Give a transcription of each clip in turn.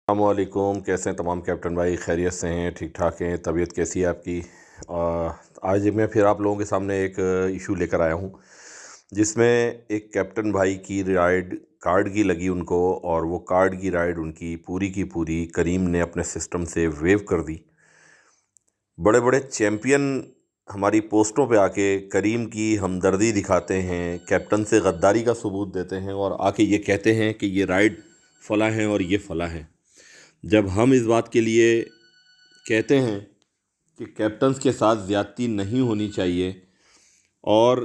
अस्सलामुअलैकुम। कैसे हैं तमाम कैप्टन भाई? खैरियत से हैं? ठीक ठाक हैं? तबीयत कैसी है आपकी? आज मैं फिर आप लोगों के सामने एक इशू लेकर आया हूँ, जिसमें एक कैप्टन भाई की राइड कार्ड की लगी उनको, और वो कार्ड की राइड उनकी पूरी की पूरी करीम ने अपने सिस्टम से वेव कर दी। बड़े बड़े चैम्पियन हमारी पोस्टों पे आके करीम की हमदर्दी दिखाते हैं, कैप्टन से गद्दारी का सबूत देते हैं, और आके ये कहते हैं कि ये राइड फला है और ये फला है। जब हम इस बात के लिए कहते हैं कि कैप्टन्स के साथ ज़्यादती नहीं होनी चाहिए, और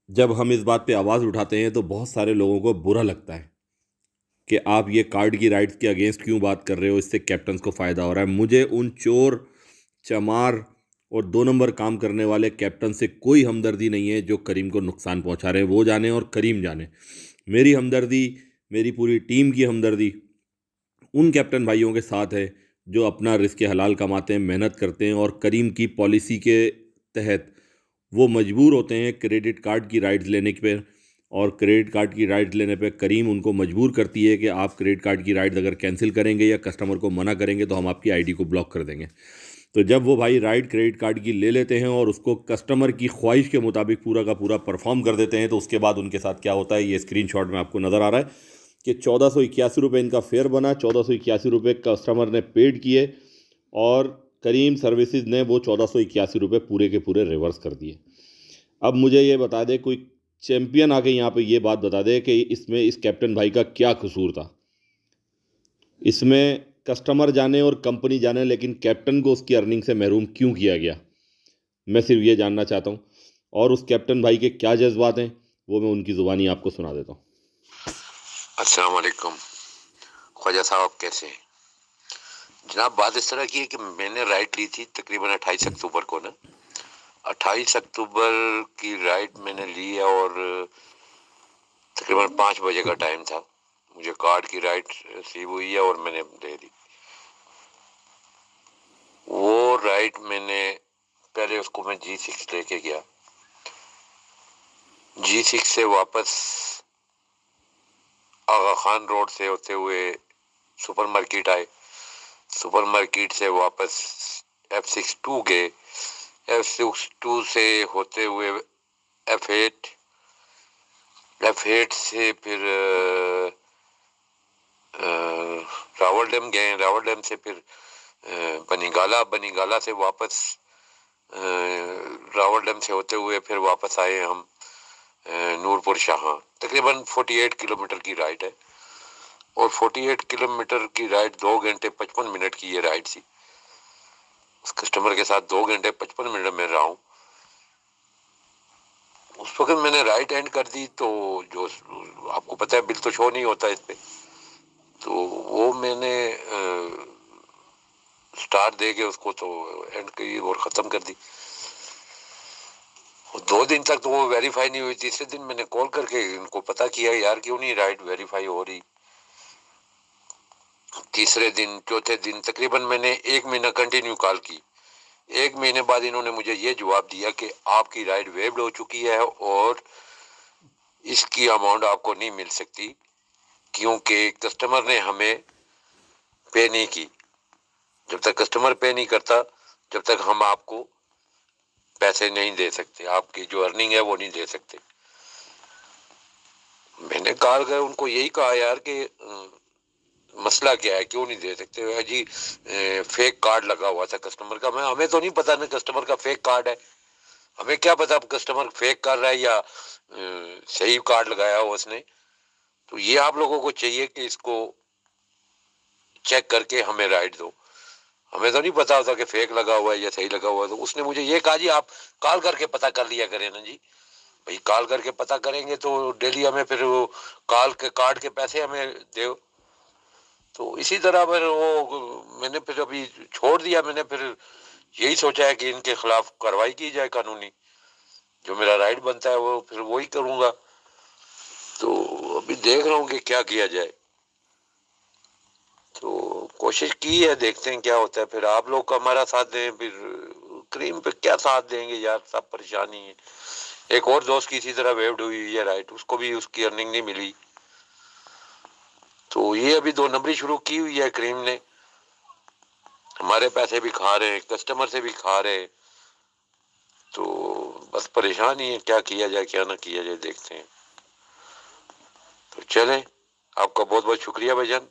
जब हम इस बात पे आवाज़ उठाते हैं तो बहुत सारे लोगों को बुरा लगता है कि आप ये कार्ड की राइट्स के अगेंस्ट क्यों बात कर रहे हो, इससे कैप्टन्स को फ़ायदा हो रहा है। मुझे उन चोर, चमार और दो नंबर काम करने वाले कैप्टन से कोई हमदर्दी नहीं है जो करीम को नुकसान पहुंचा रहे हैं। वो जाने और करीम जाने। मेरी हमदर्दी, मेरी पूरी टीम की हमदर्दी उन कैप्टन भाइयों के साथ है जो अपना रिस्क हलाल कमाते हैं, मेहनत करते हैं, और करीम की पॉलिसी के तहत वो मजबूर होते हैं क्रेडिट कार्ड की राइड्स लेने पे। और क्रेडिट कार्ड की राइड्स लेने पे करीम उनको मजबूर करती है कि आप क्रेडिट कार्ड की राइड्स अगर कैंसिल करेंगे या कस्टमर को मना करेंगे तो हम आपकी आईडी को ब्लॉक कर देंगे। तो जब वो भाई राइड क्रेडिट कार्ड की ले लेते हैं और उसको कस्टमर की ख्वाहिश के मुताबिक पूरा का पूरा परफॉर्म कर देते हैं, तो उसके बाद उनके साथ क्या होता है ये स्क्रीनशॉट में आपको नज़र आ रहा है कि 1481 रुपये इनका फेयर बना, 1481 रुपये कस्टमर ने पेड किए, और करीम सर्विसेज ने वो 1481 रुपये पूरे के पूरे रिवर्स कर दिए। अब मुझे ये बता दे, कोई चैंपियन आके यहाँ पे ये बात बता दे कि इसमें इस कैप्टन भाई का क्या कसूर था। इसमें कस्टमर जाने और कंपनी जाने, लेकिन कैप्टन को उसकी अर्निंग से महरूम क्यों किया गया? मैं सिर्फ ये जानना चाहता हूँ। और उस कैप्टन भाई के क्या जज्बात हैं वो मैं उनकी ज़ुबानी आपको सुना देता हूँ। अस्सलाम वालेकुम ख्वाजा साहब, कैसे हैं जनाब? बात इस तरह की है कि मैंने राइड ली थी तकरीबन 28 अक्टूबर को ना। 28 अक्टूबर की राइड मैंने ली है और तकरीबन 5 बजे का टाइम था। मुझे कार्ड की राइड रिसीव हुई है और मैंने दे दी। वो राइड मैंने पहले उसको मैं G6 लेके गया। G6 से वापस आगा खान रोड से होते हुए सुपर मार्केट आए। सुपर मार्केट से वापस F62 गए। F62 से होते हुए F8 से फिर रावल डैम गए। रावल डैम से फिर बनीगाला से वापस रावल डैम से होते हुए फिर वापस आए हम नूरपुर शाह। तकरीबन 48 किलोमीटर की राइड है, और 48 किलोमीटर की राइड 2 घंटे 55 मिनट की ये राइड थी। उस कस्टमर के साथ 2 घंटे 55 मिनट में रहा हूँ। उस वक्त मैंने राइट एंड कर दी, तो जो आपको पता है बिल तो शो नहीं होता इस पे, तो वो मैंने स्टार दे के उसको तो एंड की और ख़त्म कर दी। 2 दिन तक तो वो वेरीफाई नहीं हुई। तीसरे दिन मैंने कॉल करके इनको पता किया, यार क्यों नहीं राइट वेरीफाई हो रही। तीसरे दिन चौथे दिन तकरीबन मैंने 1 महीना कंटिन्यू कॉल की। 1 महीने बाद इन्होंने मुझे ये जवाब दिया कि आपकी राइड वेव्ड हो चुकी है और इसकी अमाउंट आपको नहीं मिल सकती, क्योंकि कस्टमर ने हमें पे नहीं की। जब तक कस्टमर पे नहीं करता जब तक हम आपको पैसे नहीं दे सकते, आपकी जो अर्निंग है वो नहीं दे सकते। मैंने कॉल कर उनको यही कहा, यार कि मसला क्या है, क्यों नहीं दे सकते? जी फेक कार्ड लगा हुआ था कस्टमर का। मैं हमें तो नहीं पता ना कस्टमर का फेक कार्ड है। हमें क्या पता कस्टमर फेक कर रहा है या सही कार्ड लगाया हो उसने। तो ये आप लोगों को चाहिए कि इसको चेक करके हमें राइट दो। हमें तो नहीं पता होता कि फेक लगा हुआ है या सही लगा हुआ है। तो उसने मुझे ये कहा, जी आप कॉल करके पता कर लिया करें ना। जी भाई, कॉल करके पता करेंगे तो डेली हमें फिर वो कॉल के कार्ड के पैसे हमें दो। तो इसी तरह फिर वो मैंने फिर अभी छोड़ दिया। मैंने फिर यही सोचा है कि इनके खिलाफ कार्रवाई की जाए कानूनी। जो मेरा राइट बनता है वो फिर वही करूंगा। तो अभी देख रहा हूँ कि क्या किया जाए। तो कोशिश की है, देखते हैं क्या होता है। फिर आप लोग हमारा साथ दें, फिर क्रीम पे क्या साथ देंगे यार, सब परेशानी है। एक और दोस्त की इसी तरह वेव्ड हुई है राइट, उसको भी उसकी अर्निंग नहीं मिली। तो ये अभी 2 नंबरी शुरू की हुई है क्रीम ने, हमारे पैसे भी खा रहे हैं, कस्टमर से भी खा रहे हैं। तो बस परेशान ही है, क्या किया जाए क्या ना किया जाए, देखते हैं। तो चले, आपका बहुत बहुत शुक्रिया भाईजान।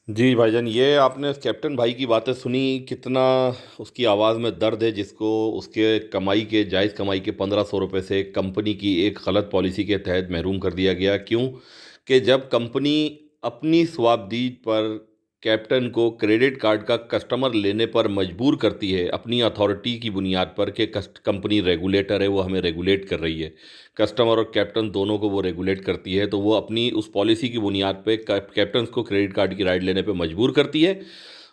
जी भाईजान, ये आपने उस कैप्टन भाई की बातें सुनी, कितना उसकी आवाज़ में दर्द है, जिसको उसके कमाई के जायज़ कमाई के 1500 रुपये से कंपनी की एक गलत पॉलिसी के तहत महरूम कर दिया गया। क्यों? कि जब कंपनी अपनी स्वाब्दी पर कैप्टन को क्रेडिट कार्ड का कस्टमर लेने पर मजबूर करती है, अपनी अथॉरिटी की बुनियाद पर कि कंपनी रेगुलेटर है, वो हमें रेगुलेट कर रही है, कस्टमर और कैप्टन दोनों को वो रेगुलेट करती है, तो वो अपनी उस पॉलिसी की बुनियाद पे कैप्टन को क्रेडिट कार्ड की राइड लेने पे मजबूर करती है।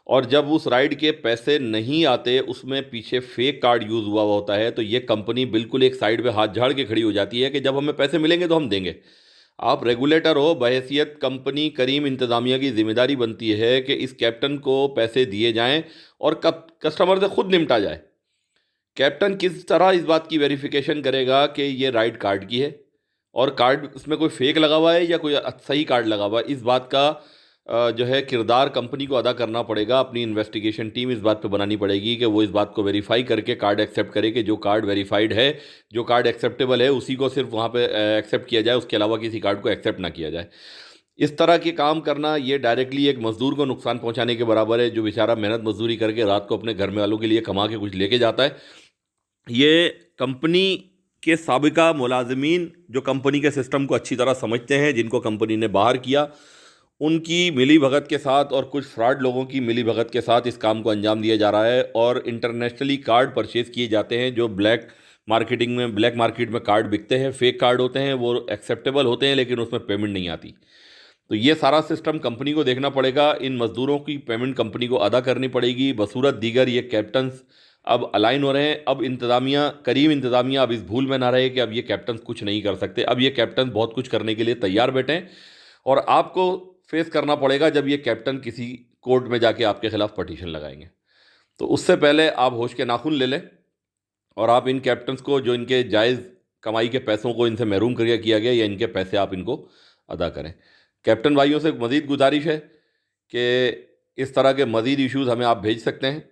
और जब उस राइड के पैसे नहीं आते, उसमें पीछे फेक कार्ड यूज़ हुआ होता है, तो ये कंपनी बिल्कुल एक साइड पे हाथ झाड़ के खड़ी हो जाती है कि जब हमें पैसे मिलेंगे तो हम देंगे। आप रेगुलेटर हो, बहैसियत कंपनी करीम इंतज़ामिया की जिम्मेदारी बनती है कि इस कैप्टन को पैसे दिए जाएं और कब कस्टमर से खुद निपटा जाए। कैप्टन किस तरह इस बात की वेरिफिकेशन करेगा कि ये राइट कार्ड की है और कार्ड उसमें कोई फेक लगा हुआ है या कोई सही कार्ड लगा हुआ है? इस बात का जो है किरदार कंपनी को अदा करना पड़ेगा। अपनी इन्वेस्टिगेशन टीम इस बात पे बनानी पड़ेगी कि वो इस बात को वेरीफाई करके कार्ड एक्सेप्ट करे कि जो कार्ड वेरीफाइड है, जो कार्ड एक्सेप्टेबल है, उसी को सिर्फ वहाँ पे एक्सेप्ट किया जाए, उसके अलावा किसी कार्ड को एक्सेप्ट ना किया जाए। इस तरह के काम करना ये डायरेक्टली एक मज़दूर को नुकसान पहुंचाने के बराबर है, जो बेचारा मेहनत मजदूरी करके रात को अपने घर में वालों के लिए कमा के कुछ लेके जाता है। ये कंपनी के साबिका मुलाजमीन जो कंपनी के सिस्टम को अच्छी तरह समझते हैं, जिनको कंपनी ने बाहर किया, उनकी मिली भगत के साथ और कुछ फ्रॉड लोगों की मिली भगत के साथ इस काम को अंजाम दिया जा रहा है। और इंटरनेशनली कार्ड परचेज़ किए जाते हैं, जो ब्लैक मार्केट में कार्ड बिकते हैं, फेक कार्ड होते हैं, वो एक्सेप्टेबल होते हैं लेकिन उसमें पेमेंट नहीं आती। तो ये सारा सिस्टम कंपनी को देखना पड़ेगा, इन मज़दूरों की पेमेंट कंपनी को अदा करनी पड़ेगी। बसूरत दीगर ये कैप्टन्स अब अलाइन हो रहे हैं। अब इंतज़ामिया, करीम इंतज़ामिया अब इस भूल में ना रहे कि अब ये कैप्टन कुछ नहीं कर सकते। अब ये कैप्टन बहुत कुछ करने के लिए तैयार बैठे हैं और आपको फेस करना पड़ेगा जब ये कैप्टन किसी कोर्ट में जाके आपके खिलाफ पटिशन लगाएंगे। तो उससे पहले आप होश के नाखून ले लें और आप इन कैप्टन्स को, जो इनके जायज़ कमाई के पैसों को इनसे महरूम करके किया गया, या इनके पैसे आप इनको अदा करें। कैप्टन भाइयों से मज़ीद गुजारिश है कि इस तरह के मज़ीद इश्यूज़ हमें आप भेज सकते हैं,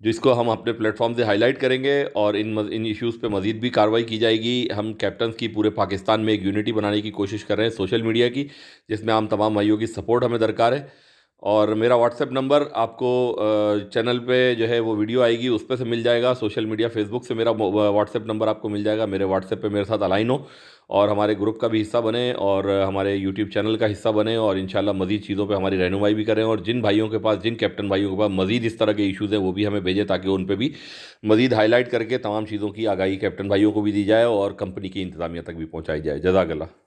जिसको हम अपने प्लेटफॉर्म से हाईलाइट करेंगे और इन इश्यूज़ पे मज़ीद भी कार्रवाई की जाएगी। हम कैप्टन्स की पूरे पाकिस्तान में एक यूनिटी बनाने की कोशिश कर रहे हैं सोशल मीडिया की, जिसमें हम तमाम भाइयों की सपोर्ट हमें दरकार है। और मेरा व्हाट्सएप नंबर आपको चैनल पे जो है वो वीडियो आएगी उस पर से मिल जाएगा। सोशल मीडिया फेसबुक से मेरा व्हाट्सएप नंबर आपको मिल जाएगा। मेरे व्हाट्सएप पे मेरे साथ अलाइन हो और हमारे ग्रुप का भी हिस्सा बने और हमारे यूट्यूब चैनल का हिस्सा बने और इंशाल्लाह मज़ीद चीज़ों पे हमारी रहनुमाई भी करें। और जिन भाइयों के पास, जिन कैप्टन भाइयों के पास मज़ीद इस तरह के इश्यूज़ हैं, वो भी हमें भेजें ताकि उन पर भी मज़ीद हाईलाइट करके तमाम चीज़ों की आगाही कैप्टन भाइयों को भी दी जाए और कंपनी की इंतज़ामिया तक भी पहुँचाई जाए। जज़ाकल्लाह।